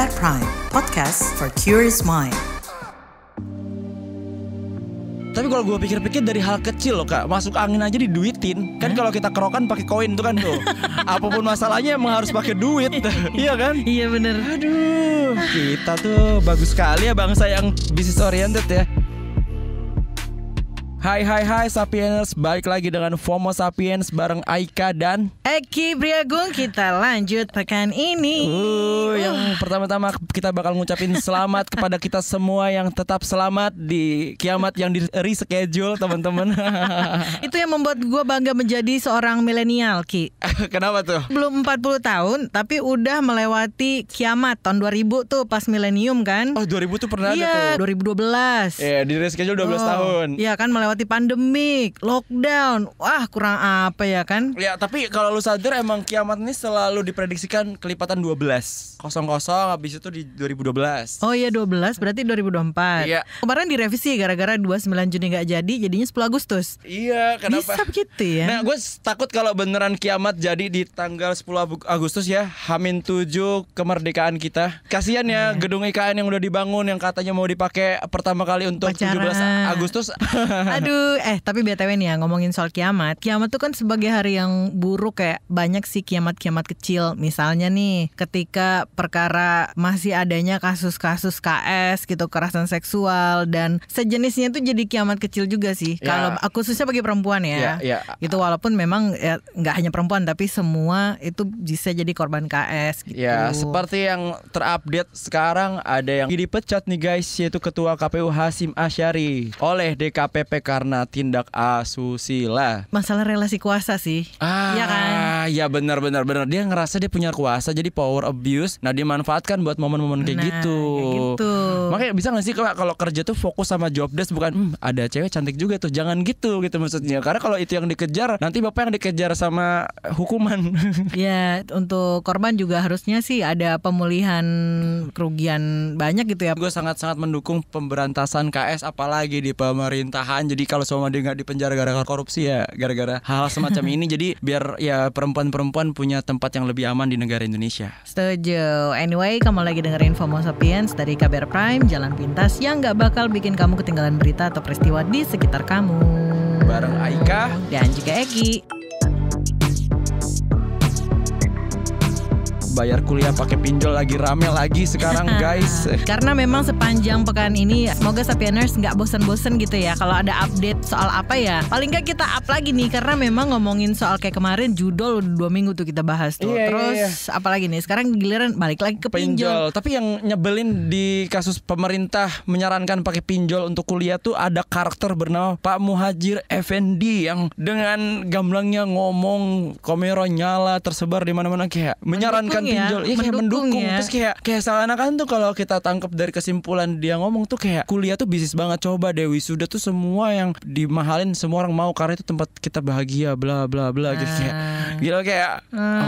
KBR Prime, podcast for curious mind. Tapi kalau gue pikir-pikir dari hal kecil loh Kak, masuk angin aja diduitin. Kan kalau kita kerokan pakai koin tuh kan tuh. Apapun masalahnya emang harus pakai duit. Iya kan? Iya bener. Aduh, kita tuh bagus sekali ya bangsa yang business oriented ya. Hai Sapiens, balik lagi dengan FOMO Sapiens bareng Aika dan Eki Priagung. Kita lanjut pekan ini. Yang pertama-tama kita bakal ngucapin selamat kepada kita semua yang tetap selamat di kiamat yang di reschedule teman-teman. Itu yang membuat gue bangga menjadi seorang milenial, Ki. Kenapa tuh? Belum 40 tahun tapi udah melewati kiamat tahun 2000 tuh pas milenium kan. Oh 2000 tuh pernah ada Iya, tuh. 2012. Iya, di reschedule 12 tahun. Iya kan, melewati pandemik, lockdown. Wah, kurang apa ya kan? Ya, tapi kalau lu sadar emang kiamat ini selalu diprediksikan kelipatan 12. 00 habis itu di 2012. Oh iya 12 berarti 2024. Iya. Kemarin direvisi gara-gara 29 Juni gak jadi, jadinya 10 Agustus. Iya, kenapa? Bisa begitu ya? Nah, gue takut kalau beneran kiamat jadi di tanggal 10 Agustus ya, H-7 kemerdekaan kita. Kasihan ya gedung IKN yang udah dibangun yang katanya mau dipakai pertama kali untuk Pacaran. 17 Agustus. Aduh, tapi BTW nih ya, ngomongin soal kiamat. Kiamat tuh kan sebagai hari yang buruk, kayak banyak sih kiamat-kiamat kecil. Misalnya nih, ketika perkara masih adanya kasus-kasus KS gitu, kekerasan seksual dan sejenisnya itu jadi kiamat kecil juga sih. Ya. Kalau khususnya bagi perempuan ya. Ya. Gitu, walaupun memang ya nggak hanya perempuan tapi semua itu bisa jadi korban KS gitu. Ya, seperti yang terupdate sekarang ada yang dipecat nih guys, yaitu Ketua KPU Hasyim Asyari oleh DKPP karena tindak asusila. Masalah relasi kuasa sih. Iya kan? Ya benar. Dia ngerasa dia punya kuasa, jadi power abuse. Nah, dimanfaatkan buat momen-momen kayak gitu. Kayak gitu. Makanya bisa gak sih kalau kerja tuh fokus sama job desk, bukan ada cewek cantik juga tuh, jangan gitu maksudnya. Karena kalau itu yang dikejar, nanti bapak yang dikejar sama hukuman. Ya, untuk korban juga harusnya sih ada pemulihan kerugian banyak gitu ya. Gue sangat-sangat mendukung pemberantasan KS, apalagi di pemerintahan. Jadi kalau semua dia nggak dipenjara gara-gara korupsi ya, gara-gara hal semacam ini. Jadi biar ya perempuan-perempuan punya tempat yang lebih aman di negara Indonesia. Setuju. Anyway, kamu lagi dengerin FOMO Sapiens dari KBR Prime, jalan pintas yang gak bakal bikin kamu ketinggalan berita atau peristiwa di sekitar kamu. Bareng Aika Dan juga Egi. Bayar kuliah pakai pinjol lagi rame lagi sekarang guys. Karena memang sepanjang pekan ini semoga Sapieners nggak bosan-bosan gitu ya. Kalau ada update soal apa ya, paling nggak kita up lagi nih. Karena memang ngomongin soal kayak kemarin judul 2 minggu tuh kita bahas tuh. Iya, Terus apalagi nih, sekarang giliran balik lagi ke pinjol. Tapi yang nyebelin di kasus pemerintah menyarankan pakai pinjol untuk kuliah tuh ada karakter bernama Pak Muhajir Effendi yang dengan gamblangnya ngomong, kamera nyala tersebar di mana-mana kayak menyarankan pinjol, ya kayak mendukung. Ya. Terus kayak seakan-akan tuh kalau kita tangkap dari kesimpulan dia ngomong tuh kayak kuliah tuh bisnis banget. Coba deh, wisuda tuh semua yang dimahalin, semua orang mau karena itu tempat kita bahagia, bla bla bla gitu kayak. Gila kayak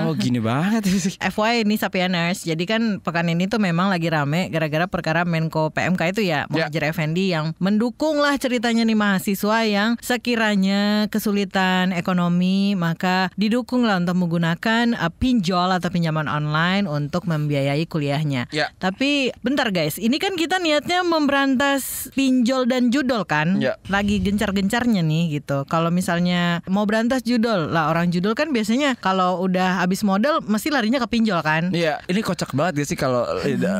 oh gini banget sih. FYI nih Sapieners, jadi kan pekan ini tuh memang lagi rame gara-gara perkara Menko PMK itu ya, Muhajir Effendi yang mendukung lah ceritanya nih mahasiswa yang sekiranya kesulitan ekonomi, maka didukung lah untuk menggunakan pinjol atau pinjaman online untuk membiayai kuliahnya. Ya. Tapi bentar guys, ini kan kita niatnya memberantas pinjol dan judol kan? Ya. Lagi gencar-gencarnya nih gitu. Kalau misalnya mau berantas judol, lah orang judol kan biasanya kalau udah habis modal mesti larinya ke pinjol kan? Iya, ini kocak banget gak sih kalau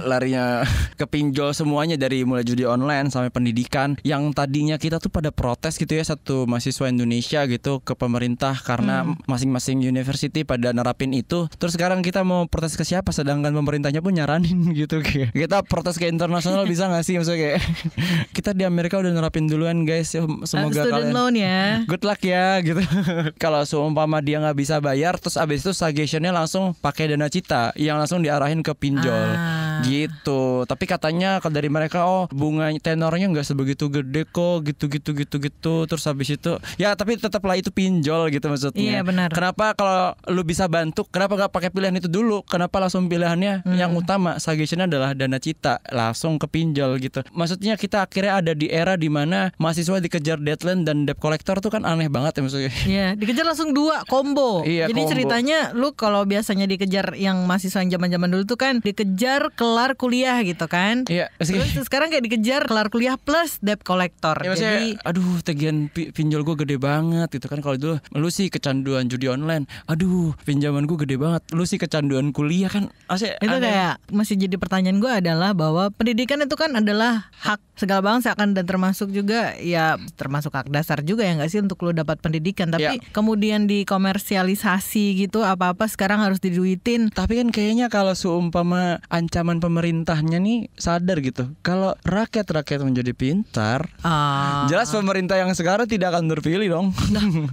larinya ke pinjol semuanya, dari mulai judi online sampai pendidikan. Yang tadinya kita tuh pada protes gitu ya, satu mahasiswa Indonesia gitu ke pemerintah karena masing-masing university pada nerapin itu. Terus sekarang kita mau protes ke siapa sedangkan pemerintahnya pun nyaranin gitu kayak. Kita protes ke internasional bisa gak sih, maksudnya kayak kita di Amerika udah nerapin duluan guys, semoga student kalian loan ya. good luck ya gitu. Kalau seumpama dia nggak bisa bayar, terus abis itu suggestionnya langsung pakai Dana Cita yang langsung diarahin ke pinjol gitu. Tapi katanya kalau dari mereka bunga tenornya nggak sebegitu gede kok gitu. Terus habis itu ya tapi tetaplah itu pinjol gitu maksudnya. Iya benar. Kenapa kalau lu bisa bantu, kenapa nggak pakai pilihan itu dulu? lu kenapa langsung pilihannya yang utama suggestion adalah dana cita, langsung ke pinjol gitu. Maksudnya kita akhirnya ada di era di mana mahasiswa dikejar deadline dan debt collector tuh kan aneh banget ya maksudnya. Iya, dikejar langsung 2 combo. Iya, Jadi combo. ceritanya lu kalau biasanya dikejar yang mahasiswa yang zaman-zaman dulu tuh kan dikejar kelar kuliah gitu kan. Iya, Terus sekarang kayak dikejar kelar kuliah plus debt collector. ya, Jadi aduh tagihan pinjol gue gede banget gitu kan. Kalau dulu lu sih kecanduan judi online, aduh pinjaman gue gede banget. Lu sih kecanduan kuliah kan. itu kayak masih jadi pertanyaan gue adalah bahwa pendidikan itu kan adalah hak segala bangsa kan, dan termasuk juga ya termasuk hak dasar juga ya nggak sih untuk lu dapat pendidikan. Tapi kemudian dikomersialisasi gitu, apa-apa sekarang harus diduitin. Tapi kan kayaknya kalau seumpama ancaman pemerintahnya nih sadar gitu, kalau rakyat menjadi pintar, jelas pemerintah yang sekarang tidak akan terpilih dong.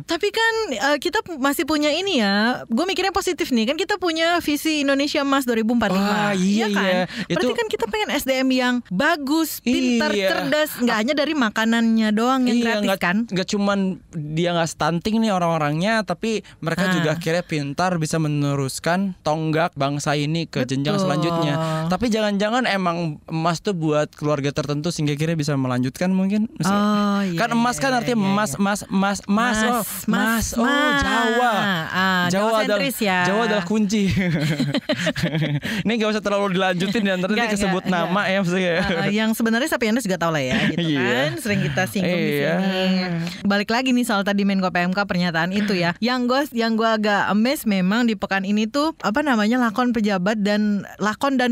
Tapi kan kita masih punya ini ya, gue mikirnya positif nih, kan kita punya visi Indonesia Emas 2045. Wah, iya kan? iya. Berarti kan kita pengen SDM yang bagus, pintar, cerdas, nggak hanya dari makanannya doang yang gratis kan? Nggak cuman dia nggak stunting nih orang-orangnya, tapi mereka juga akhirnya pintar, bisa meneruskan tonggak bangsa ini ke jenjang selanjutnya. Tapi jangan-jangan emang emas tuh buat keluarga tertentu sehingga kira bisa melanjutkan mungkin. Kan emas kan artinya emas. Jawa. Jawa adalah kunci. Ini nggak usah terlalu dilanjutin dan nanti disebut nama ya maksudnya. Yang sebenarnya Sapienus juga tahu lah ya, gitu kan. Sering kita singgung di sini. Balik lagi nih soal tadi Menko PMK pernyataan itu ya. Yang gue agak amazed memang di pekan ini tuh lakon pejabat dan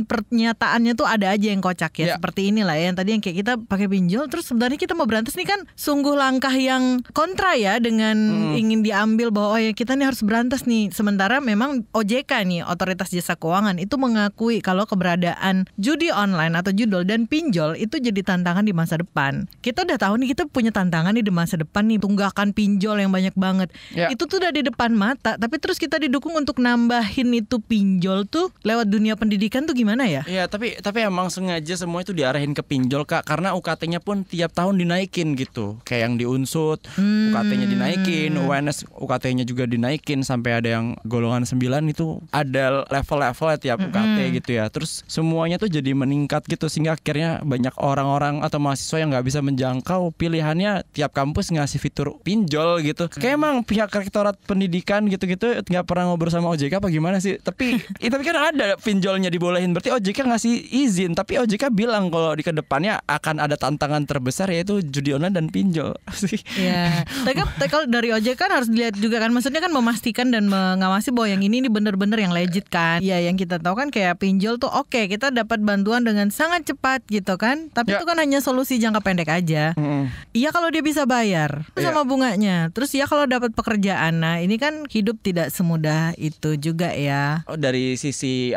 pernyataannya tuh ada aja yang kocak ya. Seperti inilah ya, yang tadi yang kayak kita pakai pinjol, terus sebenarnya kita mau berantas nih kan sungguh langkah yang kontra ya dengan ingin diambil bahwa kita nih harus berantas nih. Sementara memang OJK nih, Otoritas Jasa Keuangan, itu mengakui kalau keberadaan judi online atau judol dan pinjol itu jadi tantangan di masa depan. Kita udah tahu nih, kita punya tantangan nih di masa depan nih, tunggakan pinjol yang banyak banget. Itu tuh udah di depan mata, tapi terus kita didukung untuk nambahin itu pinjol tuh lewat dunia pendidikan tuh gimana ya? Iya, tapi emang sengaja semua itu diarahin ke pinjol Kak, karena UKT-nya pun tiap tahun dinaikin gitu. Kayak yang di Unsud, UKT-nya dinaikin, UNS UKT-nya juga dinaikin sampai ada yang golongan 9 itu ada level-levelnya tiap UKT gitu ya. Terus semuanya tuh jadi meningkat gitu, sehingga akhirnya banyak orang-orang atau mahasiswa yang nggak bisa menjangkau pilihannya, tiap kampus ngasih fitur pinjol gitu. Kayak emang pihak Rektorat Pendidikan gitu-gitu nggak pernah ngobrol sama OJK apa gimana sih? Tapi kan ada pinjolnya dibolehin, berarti OJK ngasih izin. Tapi OJK bilang kalau di kedepannya akan ada tantangan terbesar, yaitu judi online dan pinjol. Iya. Tapi kalau dari OJK kan harus dilihat juga kan, maksudnya kan memastikan dan mengawasi bahwa yang ini benar-benar yang legit kan. Ya yang kita tahu kan kayak pinjol tuh oke, kita dapat bantuan dengan sangat cepat gitu kan. Tapi itu kan hanya solusi jangka pendek aja. Iya kalau dia bisa bayar sama bunganya. Terus ya kalau dapat pekerjaan. Nah ini kan hidup tidak semudah itu juga ya. Dari sisi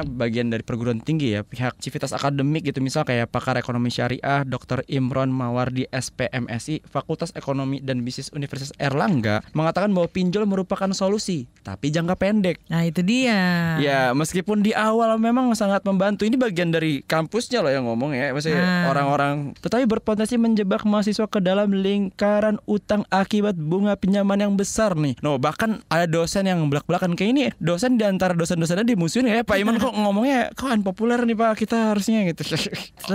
bagian dari perguruan tinggi ya, pihak Civitas Akademik gitu, misal kayak pakar ekonomi syariah Dr. Imron Mawardi SPMSI Fakultas Ekonomi dan Bisnis Universitas Erlangga mengatakan bahwa pinjol merupakan solusi tapi jangka pendek. Nah itu dia. Ya meskipun di awal memang sangat membantu, ini bagian dari kampusnya loh yang ngomong ya, maksudnya orang-orang, tetapi berpotensi menjebak mahasiswa ke dalam lingkaran utang akibat bunga pinjaman yang besar nih. Bahkan ada dosen yang belak-belakan kayak ini, dosen di antara dosen-dosennya dimusuhin ya, Pak Iman kok ngomongnya kok unpopuler nih Pak, kita harusnya gitu.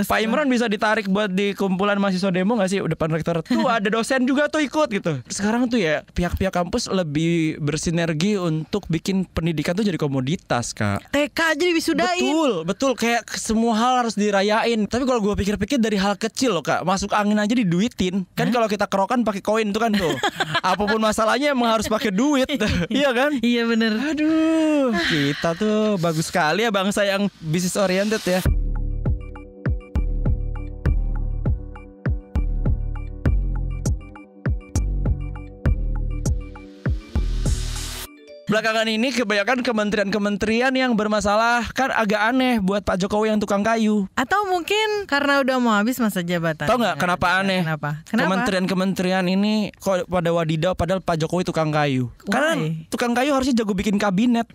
Pak Imran bisa ditarik buat di kumpulan mahasiswa demo gak sih depan rektor? Tuh ada dosen juga tuh ikut gitu. Sekarang tuh ya pihak-pihak kampus lebih bersinergi untuk bikin pendidikan tuh jadi komoditas Kak. TK aja disudahin. Betul kayak semua hal harus dirayain. Tapi kalau gue pikir-pikir dari hal kecil loh Kak, masuk angin aja diduitin. Kan kalau kita kerokan pakai koin tuh kan tuh. Apapun masalahnya emang harus pakai duit. Iya kan? Iya bener. Aduh, kita tuh bagus sekali ya bangsa yang business oriented ya. Belakangan ini kebanyakan kementerian-kementerian yang bermasalah kan agak aneh buat Pak Jokowi yang tukang kayu. Atau mungkin karena udah mau habis masa jabatan. Tahu nggak kenapa aneh? Kenapa? Kementerian-kementerian ini kok pada wadidaw padahal Pak Jokowi tukang kayu. Karena tukang kayu harusnya jago bikin kabinet.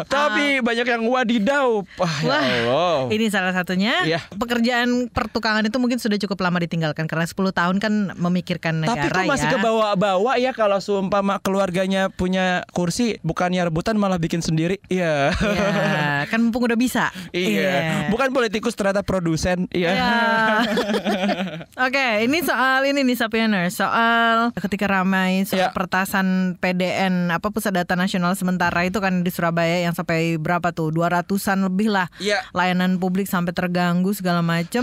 Tapi banyak yang wadidaw. Ya Allah. Ini salah satunya. Pekerjaan pertukangan itu mungkin sudah cukup lama ditinggalkan karena 10 tahun kan memikirkan negara. Tapi kok masih kebawa-bawa ya kalau seumpama keluarganya punya kursi sih bukannya rebutan malah bikin sendiri. Iya. Iya, kan mumpung udah bisa. Iya. Bukan politikus ternyata produsen. Iya. Oke, ini soal ini nih Sapieners, soal ketika ramai soal pertasan PDN Pusat Data Nasional Sementara itu kan di Surabaya yang sampai berapa tuh 200-an lebih lah. Layanan publik sampai terganggu segala macam.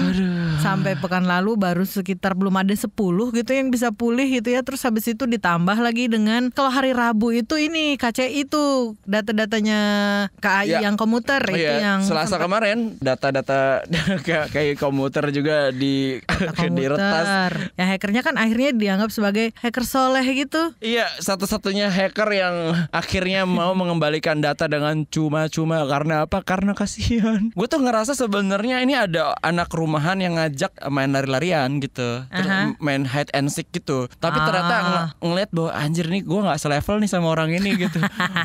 Sampai pekan lalu baru sekitar belum ada 10 gitu yang bisa pulih gitu ya. Terus habis itu ditambah lagi dengan kalau hari Rabu itu ini KCI itu data-datanya KAI yang komuter itu yang Selasa kemarin data-data kayak komuter juga diretas. Ya hackernya kan akhirnya dianggap sebagai hacker soleh gitu. Iya, satu-satunya hacker yang akhirnya mau mengembalikan data dengan cuma-cuma. Karena apa? Karena kasihan. Gue tuh ngerasa sebenarnya ini ada anak rumahan yang ngajak main lari-larian gitu, terus main hide and seek gitu. Tapi ternyata ngeliat bahwa anjir nih gue nggak selevel nih sama orang ini gitu.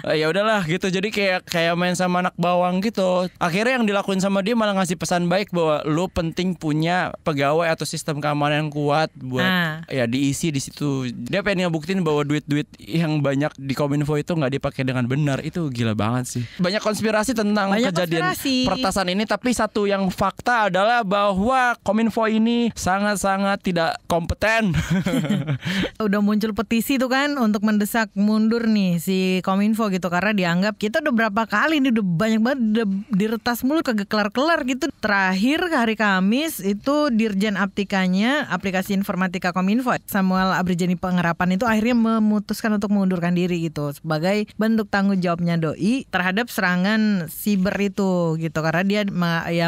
Ya udahlah gitu. Jadi kayak main sama anak bawang gitu. Akhirnya yang dilakuin sama dia malah ngasih pesan baik bahwa lu penting punya pegawai atau sistem keamanan yang kuat buat ya diisi di situ. Dia pengen ngebuktiin bahwa duit-duit yang banyak di Kominfo itu nggak dipakai dengan benar. Itu gila banget sih. Banyak konspirasi tentang kejadian pertasan ini, tapi satu yang fakta adalah bahwa Kominfo ini sangat-sangat tidak kompeten. Udah muncul petisi tuh kan untuk mendesak mundur nih si Kominfo gitu karena dianggap kita udah berapa kali nih udah banyak banget udah diretas mulu kagak kelar-kelar gitu. Terakhir hari Kamis itu Dirjen Aptikanya aplikasi informatika Kominfo Samuel Abrijani Pengerapan itu akhirnya memutuskan untuk mengundurkan diri gitu sebagai bentuk tanggung jawabnya doi terhadap serangan siber itu gitu karena dia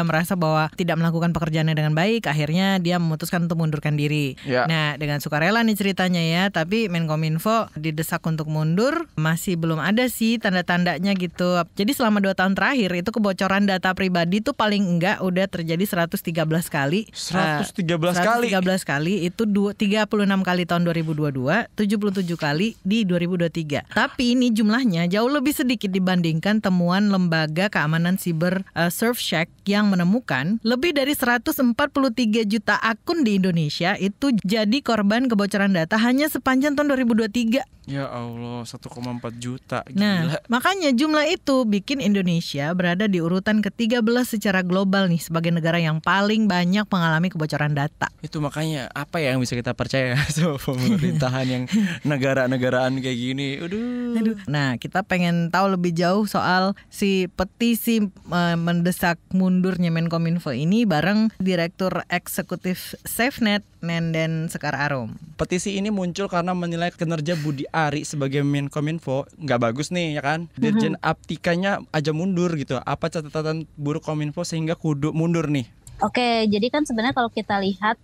merasa bahwa tidak melakukan pekerjaannya dengan baik, akhirnya dia memutuskan untuk mengundurkan diri. Nah dengan sukarela nih ceritanya ya, tapi Menkominfo didesak untuk mundur masih belum ada sih tanda-tandanya gitu. Jadi selama 2 tahun terakhir itu kebocoran data pribadi tuh paling enggak udah terjadi 113 kali. 113 kali. 113 kali itu 36 kali tahun 2022, 77 kali di 2023. Tapi ini jumlahnya jauh lebih sedikit dibandingkan temuan lembaga keamanan siber Surfshark yang menemukan lebih dari 143 juta akun di Indonesia itu jadi korban kebocoran data hanya sepanjang tahun 2023. Ya Allah, 1,4 juta. Gila. Nah, makanya jumlah itu bikin Indonesia berada di urutan ke-13 secara global nih sebagai negara yang paling banyak mengalami kebocoran data. Itu makanya apa ya yang bisa kita percaya sama pemerintahan yang negara-negaraan kayak gini. Aduh. Nah, kita pengen tahu lebih jauh soal si petisi mendesak mundurnya Menkominfo ini bareng Direktur Eksekutif SafeNet Nenden Sekar Arum. Petisi ini muncul karena menilai kinerja Budi Ari sebagai Menkominfo nggak bagus nih ya kan. Dirjen Aptikanya aja mundur gitu. Apa catatan buruk Kominfo sehingga kudu mundur nih? Oke, jadi kan sebenarnya kalau kita lihat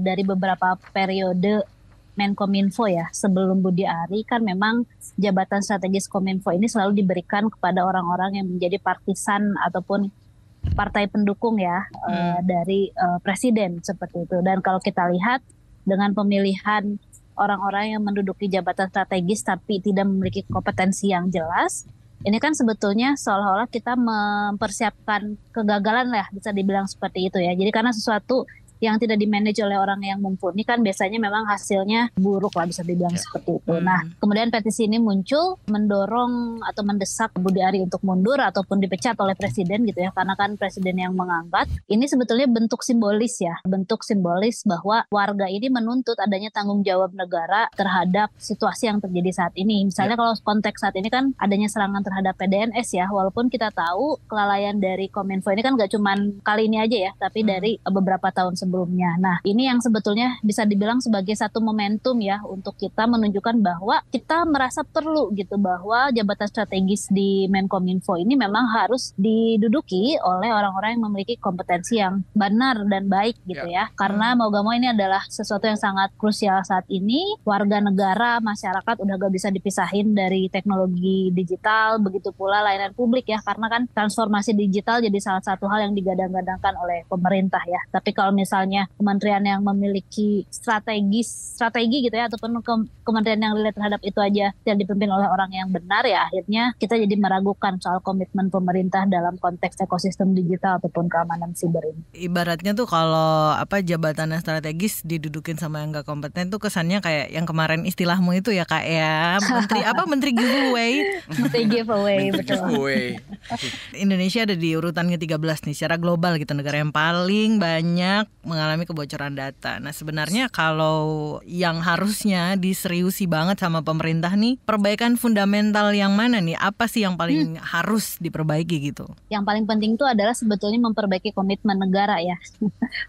dari beberapa periode Menkominfo ya sebelum Budi Ari kan memang jabatan strategis Kominfo ini selalu diberikan kepada orang-orang yang menjadi partisan ataupun partai pendukung ya dari presiden seperti itu. Dan kalau kita lihat dengan pemilihan orang-orang yang menduduki jabatan strategis tapi tidak memiliki kompetensi yang jelas, ini kan sebetulnya seolah-olah kita mempersiapkan kegagalan lah, bisa dibilang seperti itu ya. Jadi karena sesuatu yang tidak dimanage oleh orang yang mumpuni kan biasanya memang hasilnya buruk lah, bisa dibilang seperti itu. Nah, kemudian petisi ini muncul mendorong atau mendesak Budi Ari untuk mundur ataupun dipecat oleh presiden gitu ya, karena kan presiden yang mengangkat. Ini sebetulnya bentuk simbolis ya, bentuk simbolis bahwa warga ini menuntut adanya tanggung jawab negara terhadap situasi yang terjadi saat ini. Misalnya kalau konteks saat ini kan adanya serangan terhadap PDNS ya, walaupun kita tahu kelalaian dari Kominfo ini kan gak cuman kali ini aja ya, tapi dari beberapa tahun sebelumnya. Nah, ini yang sebetulnya bisa dibilang sebagai satu momentum ya untuk kita menunjukkan bahwa kita merasa perlu gitu bahwa jabatan strategis di Menkominfo ini memang harus diduduki oleh orang-orang yang memiliki kompetensi yang benar dan baik gitu ya. Karena mau gak mau ini adalah sesuatu yang sangat krusial saat ini. Warga negara, masyarakat udah gak bisa dipisahin dari teknologi digital, begitu pula layanan publik ya. Karena kan transformasi digital jadi salah satu hal yang digadang-gadangkan oleh pemerintah ya. Tapi kalau misalnya misalnya kementerian yang memiliki strategi gitu ya, ataupun kementerian yang relate terhadap itu aja yang dipimpin oleh orang yang benar, ya akhirnya kita jadi meragukan soal komitmen pemerintah dalam konteks ekosistem digital ataupun keamanan siber ini. Ibaratnya tuh kalau jabatan yang strategis didudukin sama yang nggak kompeten tuh kesannya kayak yang kemarin istilahmu itu ya Kak ya, menteri giveaway. Menteri giveaway, betul. Indonesia ada di urutan ke-13 nih secara global gitu, negara yang paling banyak mengalami kebocoran data. Nah sebenarnya kalau yang harusnya diseriusi banget sama pemerintah nih, perbaikan fundamental yang mana nih? Apa sih yang paling harus diperbaiki gitu? Yang paling penting itu adalah sebetulnya memperbaiki komitmen negara ya.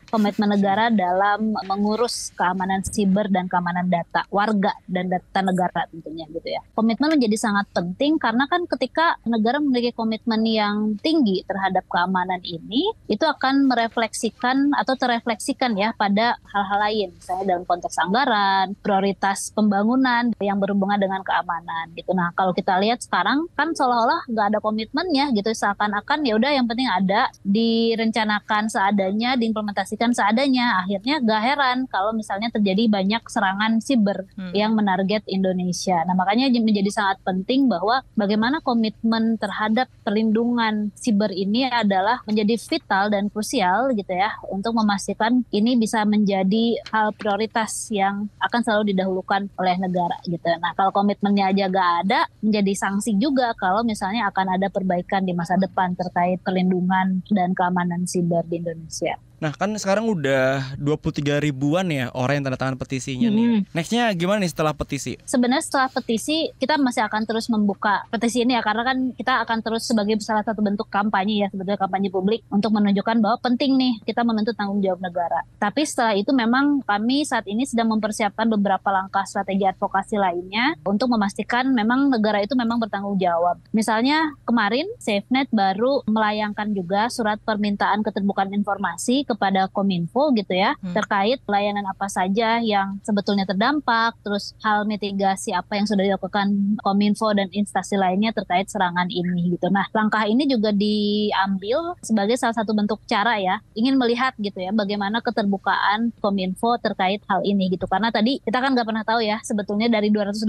Komitmen negara dalam mengurus keamanan siber dan keamanan data warga dan data negara tentunya gitu ya. Komitmen menjadi sangat penting karena kan ketika negara memiliki komitmen yang tinggi terhadap keamanan ini, itu akan merefleksikan atau terefleksikan ya pada hal-hal lain, misalnya dalam konteks anggaran, prioritas pembangunan yang berhubungan dengan keamanan gitu. Nah kalau kita lihat sekarang kan seolah-olah nggak ada komitmennya gitu, seakan-akan ya udah yang penting ada, direncanakan seadanya, diimplementasikan seadanya. Akhirnya gak heran kalau misalnya terjadi banyak serangan siber yang menarget Indonesia. Nah makanya menjadi sangat penting bahwa bagaimana komitmen terhadap perlindungan siber ini adalah menjadi vital dan krusial gitu ya, untuk memastikan ini bisa menjadi hal prioritas yang akan selalu didahulukan oleh negara gitu. Nah kalau komitmennya aja gak ada, menjadi sanksi juga kalau misalnya akan ada perbaikan di masa depan terkait perlindungan dan keamanan siber di Indonesia. Nah kan sekarang udah 23 ribuan ya orang yang tanda tangan petisinya nih. Nextnya gimana nih setelah petisi? Sebenarnya setelah petisi kita masih akan terus membuka petisi ini ya, karena kan kita akan terus sebagai salah satu bentuk kampanye ya, sebetulnya kampanye publik untuk menunjukkan bahwa penting nih kita menuntut tanggung jawab negara. Tapi setelah itu memang kami saat ini sedang mempersiapkan beberapa langkah strategi advokasi lainnya untuk memastikan memang negara itu memang bertanggung jawab. Misalnya kemarin SafeNet baru melayangkan juga surat permintaan keterbukaan informasi kepada Kominfo gitu ya, terkait layanan apa saja yang sebetulnya terdampak, terus hal mitigasi apa yang sudah dilakukan Kominfo dan instansi lainnya terkait serangan ini gitu. Nah langkah ini juga diambil sebagai salah satu bentuk cara ya, ingin melihat gitu ya bagaimana keterbukaan Kominfo terkait hal ini gitu. Karena tadi kita kan nggak pernah tahu ya sebetulnya dari 280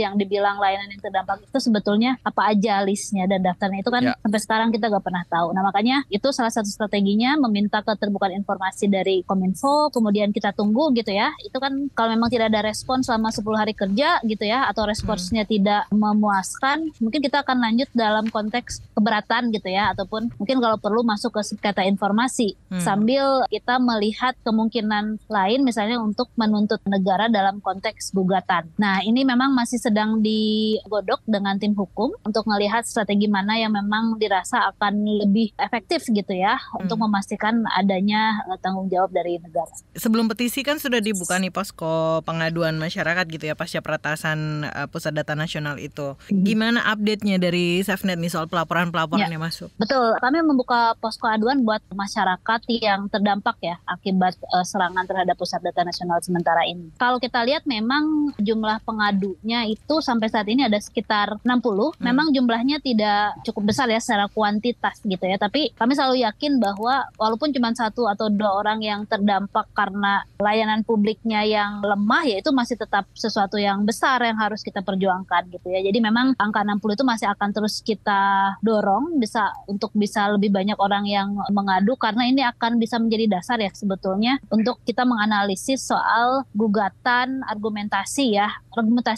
yang dibilang layanan yang terdampak itu sebetulnya apa aja listnya dan daftarnya itu kan sampai sekarang kita nggak pernah tahu. Nah makanya itu salah satu strateginya, meminta keterbukaan informasi dari Kominfo, kemudian kita tunggu gitu ya. Itu kan kalau memang tidak ada respon selama 10 hari kerja gitu ya, atau responsnya tidak memuaskan, mungkin kita akan lanjut dalam konteks keberatan gitu ya, ataupun mungkin kalau perlu masuk ke sengketa informasi sambil kita melihat kemungkinan lain misalnya untuk menuntut negara dalam konteks gugatan. Nah ini memang masih sedang digodok dengan tim hukum untuk melihat strategi mana yang memang dirasa akan lebih efektif gitu ya, untuk memastikan adanya tanggung jawab dari negara. Sebelum petisi kan sudah dibuka nih posko pengaduan masyarakat gitu ya pasca peretasan Pusat Data Nasional itu. Gimana update-nya dari SafeNet nih soal pelaporan-pelaporan yang masuk? Betul, kami membuka posko aduan buat masyarakat yang terdampak ya akibat serangan terhadap Pusat Data Nasional sementara ini. Kalau kita lihat memang jumlah pengadunya itu sampai saat ini ada sekitar 60. Memang jumlahnya tidak cukup besar ya secara kuantitas gitu ya, tapi kami selalu yakin bahwa walaupun cuma satu atau dua orang yang terdampak karena layanan publiknya yang lemah, ya itu masih tetap sesuatu yang besar yang harus kita perjuangkan gitu ya. Jadi memang angka 60 itu masih akan terus kita dorong untuk bisa lebih banyak orang yang mengadu, karena ini akan bisa menjadi dasar ya sebetulnya untuk kita menganalisis soal gugatan, argumentasi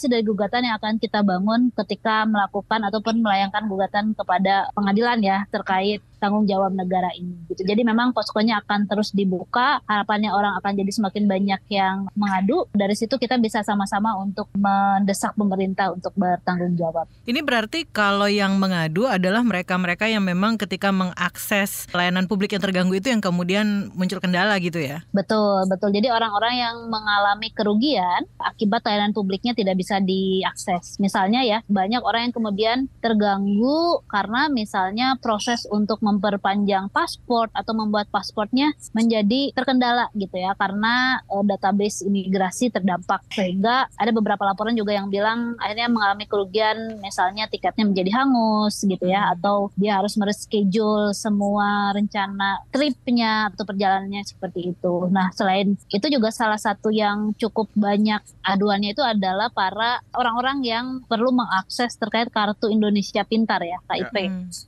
dari gugatan yang akan kita bangun ketika melakukan ataupun melayangkan gugatan kepada pengadilan ya terkait tanggung jawab negara ini gitu. Jadi memang poskonya akan terus dibuka, harapannya orang akan jadi semakin banyak yang mengadu. Dari situ kita bisa sama-sama untuk mendesak pemerintah untuk bertanggung jawab. Ini berarti kalau yang mengadu adalah mereka-mereka yang memang ketika mengakses layanan publik yang terganggu itu yang kemudian muncul kendala gitu ya? Betul. Jadi orang-orang yang mengalami kerugian akibat layanan publiknya tidak bisa diakses. Misalnya ya, banyak orang yang kemudian terganggu karena misalnya proses untuk memperpanjang paspor atau membuat pasportnya menjadi terkendala gitu ya, karena database imigrasi terdampak, sehingga ada beberapa laporan juga yang bilang akhirnya mengalami kerugian, misalnya tiketnya menjadi hangus gitu ya, atau dia harus mereschedule semua rencana tripnya atau perjalanannya seperti itu. Nah, selain itu juga salah satu yang cukup banyak aduannya itu adalah para orang-orang yang perlu mengakses terkait Kartu Indonesia Pintar ya, KIP.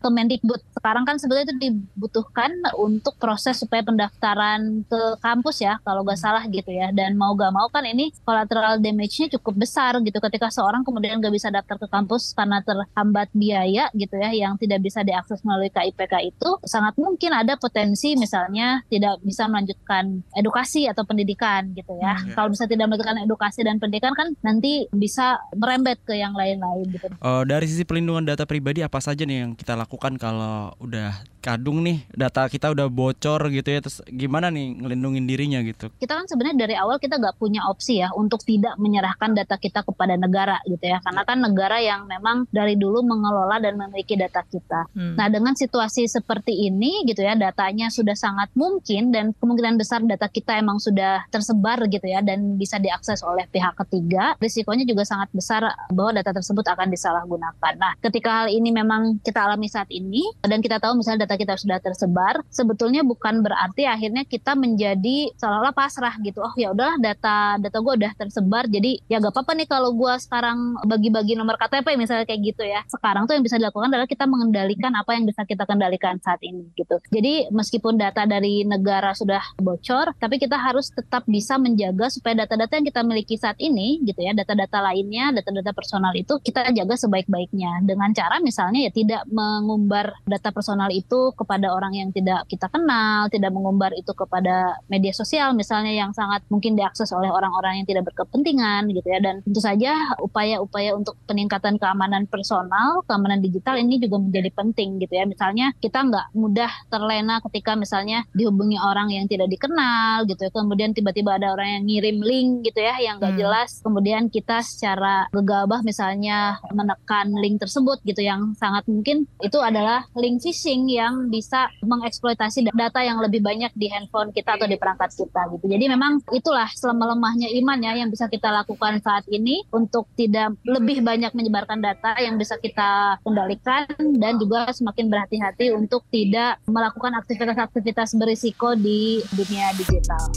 Kemendikbud sekarang kan sebetulnya itu dibutuhkan untuk proses supaya pendaftaran ke kampus ya, kalau gak salah gitu ya. Dan mau gak mau kan ini collateral damage-nya cukup besar gitu, ketika seorang kemudian gak bisa daftar ke kampus karena terhambat biaya gitu ya, yang tidak bisa diakses melalui KIPK, itu sangat mungkin ada potensi misalnya tidak bisa melanjutkan edukasi atau pendidikan gitu ya. Kalau bisa tidak melanjutkan edukasi dan pendidikan kan nanti bisa merembet ke yang lain-lain gitu. Dari sisi pelindungan data pribadi apa saja nih yang kita lakukan kalau udah kadung nih data kita udah bocor gitu ya, terus gimana nih ngelindungin dirinya gitu? Kita kan sebenarnya dari awal kita nggak punya opsi ya untuk tidak menyerahkan data kita kepada negara gitu ya, karena kan negara yang memang dari dulu mengelola dan memiliki data kita. Nah, dengan situasi seperti ini gitu ya, datanya sudah sangat mungkin dan kemungkinan besar data kita emang sudah tersebar gitu ya dan bisa diakses oleh pihak ketiga, risikonya juga sangat besar bahwa data tersebut akan disalahgunakan. Nah, ketika hal ini memang kita alami saat ini dan kita tahu misalnya data kita sudah tersebar, sebetulnya bukan berarti akhirnya kita menjadi seolah-olah pasrah gitu. Oh ya udahlah, data gue udah tersebar, jadi ya gak apa-apa nih kalau gue sekarang bagi-bagi nomor KTP misalnya kayak gitu ya. Sekarang tuh yang bisa dilakukan adalah kita mengendalikan apa yang bisa kita kendalikan saat ini gitu. Jadi meskipun data dari negara sudah bocor, tapi kita harus tetap bisa menjaga supaya data-data yang kita miliki saat ini gitu ya, data-data lainnya, data-data personal itu kita jaga sebaik-baiknya dengan cara misalnya ya tidak mengumbar data personal itu kepada orang yang tidak kita kenal, tidak mengumbar itu kepada media sosial misalnya yang sangat mungkin diakses oleh orang-orang yang tidak berkepentingan gitu ya. Dan tentu saja upaya-upaya untuk peningkatan keamanan personal, keamanan digital ini juga menjadi penting gitu ya. Misalnya kita nggak mudah terlena ketika misalnya dihubungi orang yang tidak dikenal gitu ya, kemudian tiba-tiba ada orang yang ngirim link gitu ya yang nggak jelas, kemudian kita secara gegabah misalnya menekan link tersebut gitu, yang sangat mungkin itu adalah link phishing yang bisa mengeksploitasi data yang lebih banyak di handphone kita atau di perangkat kita gitu. Jadi memang itulah selemah-lemahnya iman ya yang bisa kita lakukan saat ini untuk tidak lebih banyak menyebarkan data yang bisa kita kendalikan, dan juga semakin berhati-hati untuk tidak melakukan aktivitas-aktivitas berisiko di dunia digital.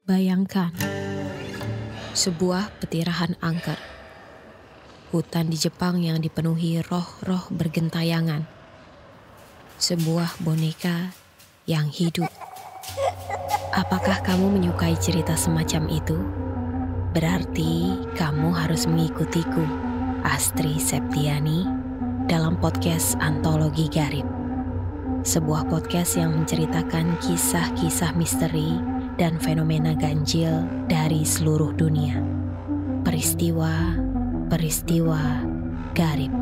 Bayangkan sebuah petirahan angker, hutan di Jepang yang dipenuhi roh-roh bergentayangan, sebuah boneka yang hidup. Apakah kamu menyukai cerita semacam itu? Berarti kamu harus mengikutiku, Astri Septiani, dalam podcast Antologi Garib. Sebuah podcast yang menceritakan kisah-kisah misteri dan fenomena ganjil dari seluruh dunia. Peristiwa garib.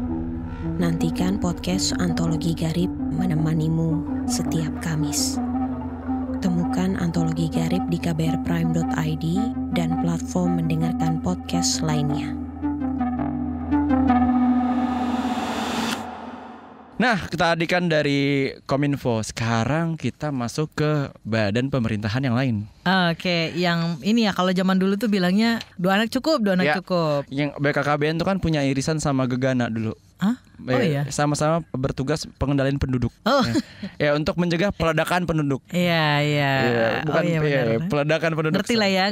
Nantikan podcast Antologi Garib menemanimu setiap Kamis. Temukan Antologi Garib di kbrprime.id dan platform mendengarkan podcast lainnya. Nah, tadi kan dari Kominfo, sekarang kita masuk ke badan pemerintahan yang lain. Oke, yang ini ya, kalau zaman dulu tuh bilangnya 2 anak cukup. Yang BKKBN tuh kan punya irisan sama Gegana dulu. Hah? Oh iya. Sama-sama bertugas pengendalian penduduk. Oh. Ya, untuk mencegah peledakan penduduk. Iya. Bukan peledakan penduduk. Ngerti lah ya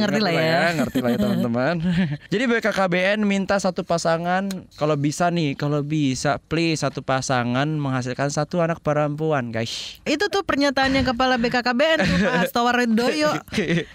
teman-teman. Jadi BKKBN minta satu pasangan, kalau bisa please satu pasangan menghasilkan 1 anak perempuan, guys. Itu tuh pernyataannya kepala BKKBN tuh Pak Stowaredoyo.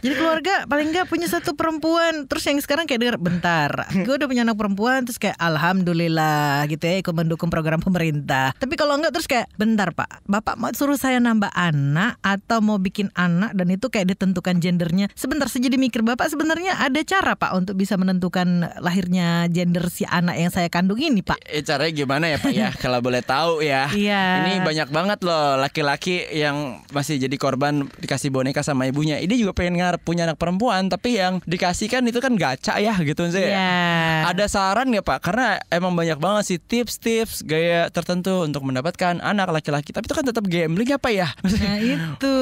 Jadi keluarga paling enggak punya 1 perempuan. Terus yang sekarang kayak denger, bentar, gue udah punya anak perempuan, terus kayak alhamdulillah gitu ya, ikut mendukung program pemerintah. Tapi kalau enggak terus kayak, bentar Pak, Bapak mau suruh saya nambah anak atau mau bikin anak dan itu kayak ditentukan gendernya. Sebentar saya jadi mikir, Bapak sebenarnya ada cara Pak untuk bisa menentukan lahirnya gender si anak yang saya kandung ini Pak? Caranya gimana ya Pak ya? Kalau boleh tahu ya. Iya. Ini banyak banget loh laki-laki yang masih jadi korban dikasih boneka sama ibunya. Ini juga pengen punya anak perempuan, tapi yang dikasih kan itu kan gacha ya gitu sih. Iya. Ada saran nggak Pak? Karena emang banyak banget sih tips-tips gaya tertentu untuk mendapatkan anak laki-laki. Tapi itu kan tetap gambling ya Pak ya? Nah itu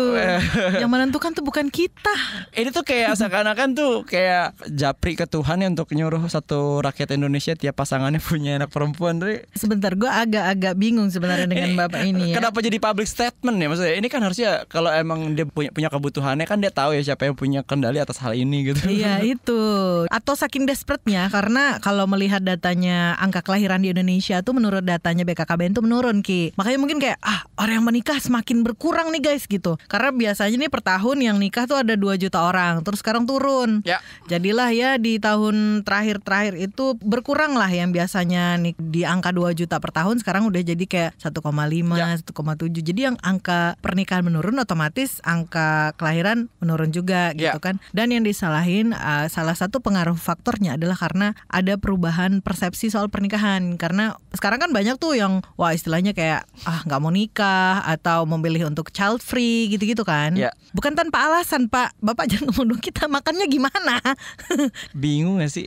yang menentukan tuh bukan kita. Ini tuh kayak seakan-akan tuh kayak japri ke Tuhan ya untuk nyuruh satu rakyat Indonesia tiap pasangannya punya anak perempuan. Sebentar, gue agak bingung sebenarnya dengan Bapak ini ya. Kenapa jadi public statement ya maksudnya? Ini kan harusnya kalau emang dia punya kebutuhannya kan dia tahu ya siapa yang punya kendali atas hal ini gitu. Iya itu. Atau saking desperate-nya, karena kalau melihat datanya angka kelahiran di Indonesia tuh menurut datanya BKKBN tuh menurun Ki. Makanya mungkin kayak orang yang menikah semakin berkurang nih guys gitu. Karena biasanya nih per tahun yang nikah tuh ada 2 juta orang, terus sekarang turun. Ya. Jadilah ya di tahun terakhir itu berkurang lah, yang biasanya nih di angka 2 juta per tahun sekarang udah jadi kayak 1,5, 1,7. Jadi yang angka pernikahan menurun otomatis angka kelahiran menurun juga gitu kan. Dan yang disalahin salah satu pengaruh faktornya adalah karena ada perubahan persepsi soal pernikahan. Karena sekarang kan banyak tuh yang istilahnya kayak nggak mau nikah atau memilih untuk child free gitu-gitu kan. Bukan tanpa alasan Pak. Bapak jangan ngomong kita makannya gimana. Bingung gak sih?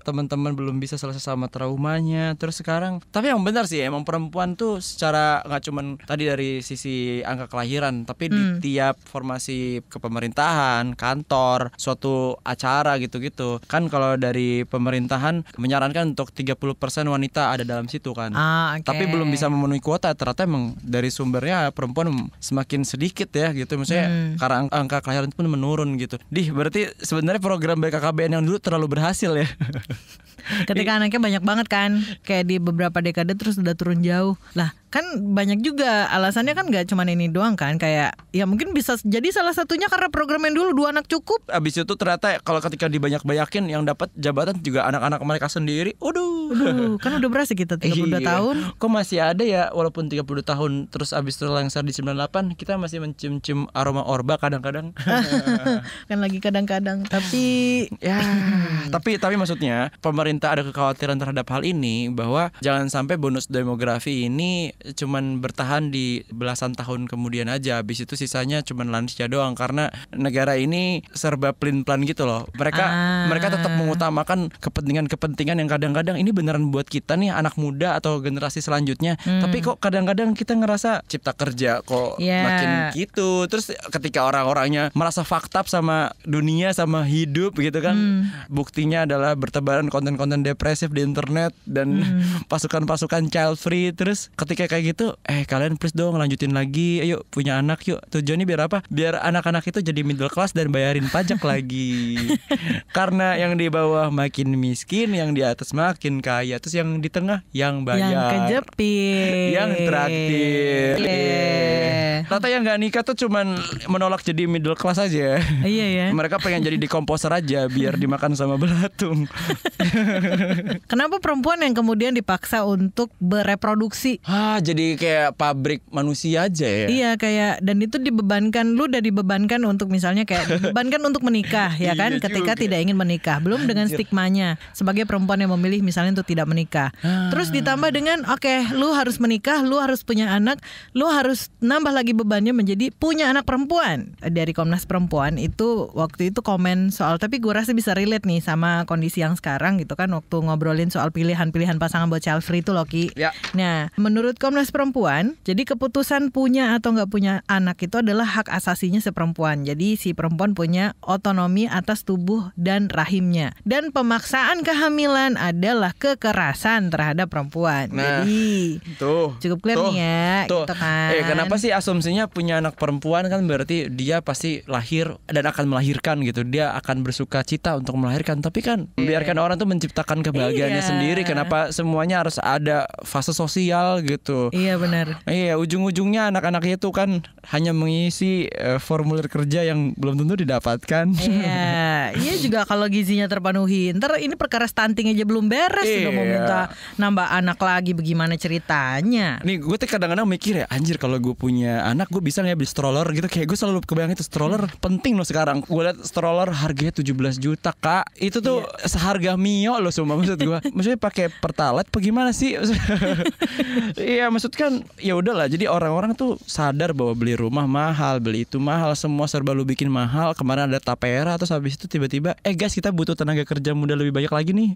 Teman-teman belum bisa selesai sama traumanya. Terus sekarang, tapi yang benar sih emang perempuan tuh secara gak cuman tadi dari sisi angka kelahiran, tapi di tiap formasi kepemerintahan, kantor, suatu acara gitu-gitu. Kan kalau dari pemerintahan menyarankan untuk 30% wanita ada dalam situ kan. Tapi belum bisa memenuhi kuota. Ternyata emang dari sumbernya perempuan semakin sedikit ya gitu. Maksudnya karena angka kelahiran pun menurun gitu. Berarti sebenarnya program BKKBN yang dulu terlalu berhasil ya. Ketika anaknya banyak banget kan, kayak di beberapa dekade terus udah turun jauh. Lah kan banyak juga alasannya kan, gak cuman ini doang kan. Kayak ya mungkin bisa jadi salah satunya karena program yang dulu 2 anak cukup. Abis itu ternyata kalau ketika dibanyak-banyakin yang dapat jabatan juga anak-anak mereka sendiri. Kan udah berasa kita 32 tahun. Kok masih ada ya walaupun 30 tahun terus abis itu lengser di 98 kita masih mencium-cium aroma orba kadang-kadang. Kan lagi kadang-kadang. Tapi ya tapi maksudnya pemerintah ada kekhawatiran terhadap hal ini, bahwa jangan sampai bonus demografi ini cuman bertahan di belasan tahun kemudian aja, habis itu sisanya cuman lansia doang, karena negara ini serba plin-plan gitu loh. Mereka tetap mengutamakan kepentingan yang kadang-kadang ini beneran buat kita nih anak muda atau generasi selanjutnya. Tapi kok kadang-kadang kita ngerasa cipta kerja kok makin gitu. Terus ketika orang-orangnya merasa fucked up sama dunia sama hidup gitu kan, buktinya adalah bertebaran konten-konten depresif di internet dan pasukan-pasukan child free. Terus ketika kayak gitu, kalian please dong lanjutin lagi, ayo punya anak yuk. Tujuannya biar apa? Biar anak-anak itu jadi middle class dan bayarin pajak lagi. Karena yang di bawah makin miskin, yang di atas makin kaya, terus yang di tengah yang bayar, yang kejepit, yang traktir. Ternyata yang gak nikah tuh cuman menolak jadi middle class aja. Iya ya. Mereka pengen jadi dekomposer aja biar dimakan sama belatung. Kenapa perempuan yang kemudian dipaksa untuk bereproduksi? Jadi kayak pabrik manusia aja ya. Iya kayak, dan itu dibebankan, lu udah dibebankan untuk misalnya kayak dibebankan untuk menikah ya kan, ketika tidak ingin menikah. Belum dengan stigmanya sebagai perempuan yang memilih misalnya untuk tidak menikah. Terus ditambah dengan lu harus menikah, lu harus punya anak, lu harus nambah lagi bebannya menjadi punya anak perempuan. Dari Komnas Perempuan itu waktu itu komen soal, tapi gue rasa bisa relate nih sama kondisi yang sekarang gitu kan, waktu ngobrolin soal pilihan-pilihan pasangan buat child free itu loh Ki. Nah menurut Komnas Perempuan, jadi keputusan punya atau nggak punya anak itu adalah hak asasinya si perempuan. Jadi si perempuan punya otonomi atas tubuh dan rahimnya. Dan pemaksaan kehamilan adalah kekerasan terhadap perempuan. Jadi cukup clear nih ya. Gitu kan. Kenapa sih asumsinya punya anak perempuan kan berarti dia pasti lahir dan akan melahirkan gitu. Dia akan bersuka cita untuk melahirkan. Tapi kan biarkan orang tuh menciptakan kebahagiaannya sendiri. Kenapa semuanya harus ada fase sosial gitu? Iya benar. Iya, ujung-ujungnya anak-anaknya itu kan hanya mengisi formulir kerja yang belum tentu didapatkan. Iya juga kalau gizinya terpenuhi. Ntar ini perkara stunting aja belum beres, udah mau minta nambah anak lagi, bagaimana ceritanya? Nih gue tuh kadang-kadang mikir ya, anjir kalau gue punya anak gue bisa nggak beli stroller gitu. Kayak gue selalu kebayang itu stroller penting loh sekarang. Gue liat stroller harganya 17 juta kak. Itu tuh seharga Mio loh semua, maksud gue. Maksudnya pakai pertalite apa gimana sih? Iya maksud kan ya udahlah. Jadi orang-orang tuh sadar bahwa beli rumah mahal, beli itu mahal, semua serba lu bikin mahal. Kemarin ada tapera, terus habis itu tiba-tiba guys kita butuh tenaga kerja muda lebih banyak lagi nih.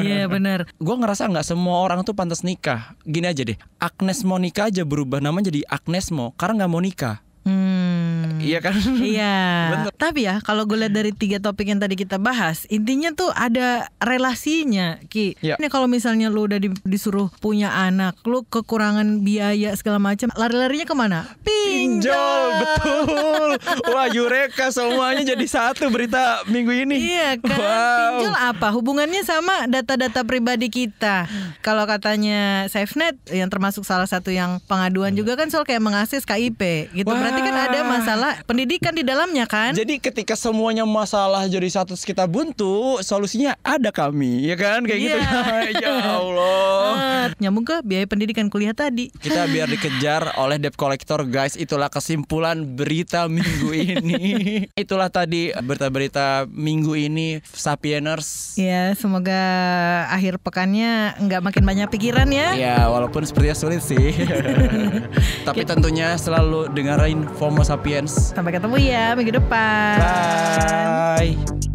Iya benar. Gue ngerasa nggak semua orang tuh pantas nikah. Gini aja deh, Agnes mau nikah aja berubah nama jadi Agnes Mo karena nggak mau nikah. Iya kan? Iya. Bener. Tapi ya kalau gue lihat dari 3 topik yang tadi kita bahas, intinya tuh ada relasinya, Ki. Ya. Ini kalau misalnya lu udah disuruh punya anak, lu kekurangan biaya segala macam, lari-larinya kemana? Pinjol, betul. Wah, Eureka, semuanya jadi satu berita minggu ini. Iya kan? Wow. Pinjol apa? Hubungannya sama data-data pribadi kita. Kalau katanya SafeNet yang termasuk salah satu yang pengaduan juga kan soal kayak mengakses KIP gitu. Wah. Berarti kan ada masalah pendidikan di dalamnya kan? Jadi ketika semuanya masalah jadi satu kita buntu, solusinya ada kami, ya kan? Kayak gitu. Ya Allah. Nyambung ke biaya pendidikan kuliah tadi. Kita biar dikejar oleh debt collector, guys. Itulah kesimpulan berita minggu ini. Itulah tadi berita-berita minggu ini, Sapieners. Ya, semoga akhir pekannya nggak makin banyak pikiran ya. Ya, walaupun sepertinya sulit sih. Tapi tentunya selalu dengerin FOMO Sapiens. Sampai ketemu ya minggu depan. Bye.